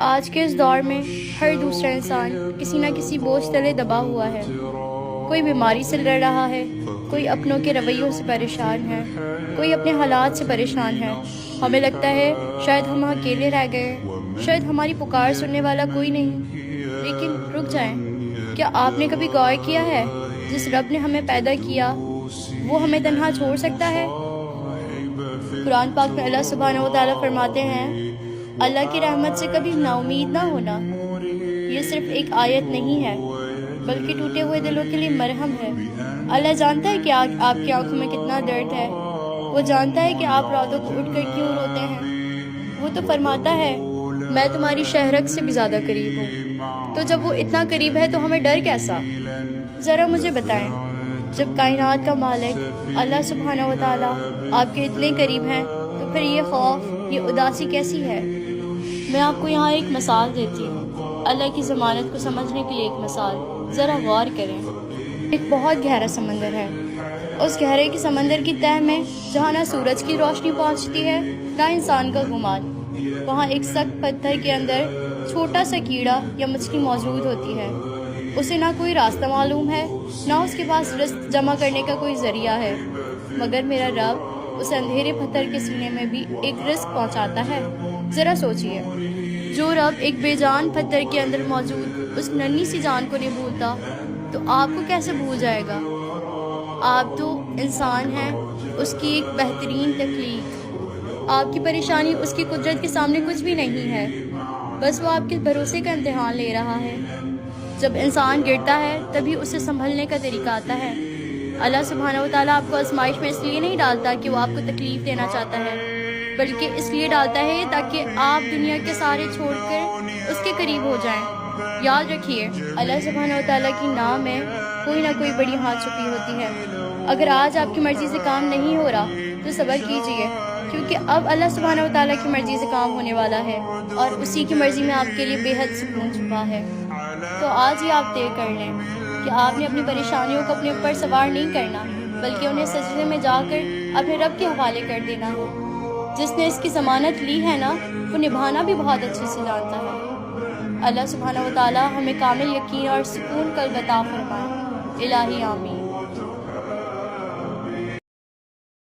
آج کے اس دور میں ہر دوسرا انسان کسی نہ کسی بوجھ تلے دبا ہوا ہے. کوئی بیماری سے لڑ رہا ہے، کوئی اپنوں کے رویوں سے پریشان ہے، کوئی اپنے حالات سے پریشان ہے. ہمیں لگتا ہے شاید ہم اکیلے رہ گئے، شاید ہماری پکار سننے والا کوئی نہیں. لیکن رک جائیں، کیا آپ نے کبھی غور کیا ہے جس رب نے ہمیں پیدا کیا وہ ہمیں تنہا چھوڑ سکتا ہے؟ قرآن پاک میں اللہ سبحانہ و تعالیٰ فرماتے ہیں، اللہ کی رحمت سے کبھی نا امید نہ ہونا. یہ صرف ایک آیت نہیں ہے بلکہ ٹوٹے ہوئے دلوں کے لیے مرہم ہے. اللہ جانتا ہے کہ آپ کی آنکھوں میں کتنا درد ہے، وہ جانتا ہے کہ آپ راتوں کو اٹھ کر کیوں روتے ہیں. وہ تو فرماتا ہے میں تمہاری شہرک سے بھی زیادہ قریب ہوں. تو جب وہ اتنا قریب ہے تو ہمیں ڈر کیسا؟ ذرا مجھے بتائیں، جب کائنات کا مالک اللہ سبحانہ و تعالیٰ آپ کے اتنے قریب ہیں تو پھر یہ خوف، یہ اداسی کیسی ہے؟ میں آپ کو یہاں ایک مثال دیتی ہوں، اللہ کی ضمانت کو سمجھنے کے لیے ایک مثال. ذرا غور کریں. ایک بہت گہرا سمندر ہے. اس گہرے کی سمندر کی تہہ میں جہاں نہ سورج کی روشنی پہنچتی ہے نہ انسان کا گمان، وہاں ایک سخت پتھر کے اندر چھوٹا سا کیڑا یا مچھلی موجود ہوتی ہے. اسے نہ کوئی راستہ معلوم ہے، نہ اس کے پاس رزق جمع کرنے کا کوئی ذریعہ ہے، مگر میرا رب اس اندھیرے پتھر کے سینے میں بھی ایک رزق پہنچاتا ہے. ذرا سوچئے، جو رب ایک بے جان پتھر کے اندر موجود اس ننھی سی جان کو نہیں بھولتا تو آپ کو کیسے بھول جائے گا؟ آپ تو انسان ہیں، اس کی ایک بہترین تخلیق. آپ کی پریشانی اس کی قدرت کے سامنے کچھ بھی نہیں ہے، بس وہ آپ کے بھروسے کا امتحان لے رہا ہے. جب انسان گرتا ہے تبھی اسے سنبھلنے کا طریقہ آتا ہے. اللہ سبحانہ و تعالیٰ آپ کو آزمائش میں اس لیے نہیں ڈالتا کہ وہ آپ کو تکلیف دینا چاہتا ہے، بلکہ اس لیے ڈالتا ہے تاکہ آپ دنیا کے سارے چھوڑ کر اس کے قریب ہو جائیں. یاد رکھیے، اللہ سبحانہ و تعالیٰ کی نام میں کوئی نہ کوئی بڑی ہاتھ چھپی ہوتی ہے. اگر آج آپ کی مرضی سے کام نہیں ہو رہا تو صبر کیجیے، کیونکہ اب اللہ سبحانہ و تعالیٰ کی مرضی سے کام ہونے والا ہے اور اسی کی مرضی میں آپ کے لیے بے حد سکون چھپا ہے. تو آج ہی آپ طے کر لیں کہ آپ نے اپنی پریشانیوں کو اپنے اوپر سوار نہیں کرنا، بلکہ انہیں سجدے میں جا کر اپنے رب کے حوالے کر دینا ہے. جس نے اس کی ضمانت لی ہے نا، وہ نبھانا بھی بہت اچھے سے جانتا ہے. اللہ سبحانہ و تعالیٰ ہمیں کامل یقین اور سکون قلب عطا فرمائے. الہی آمین.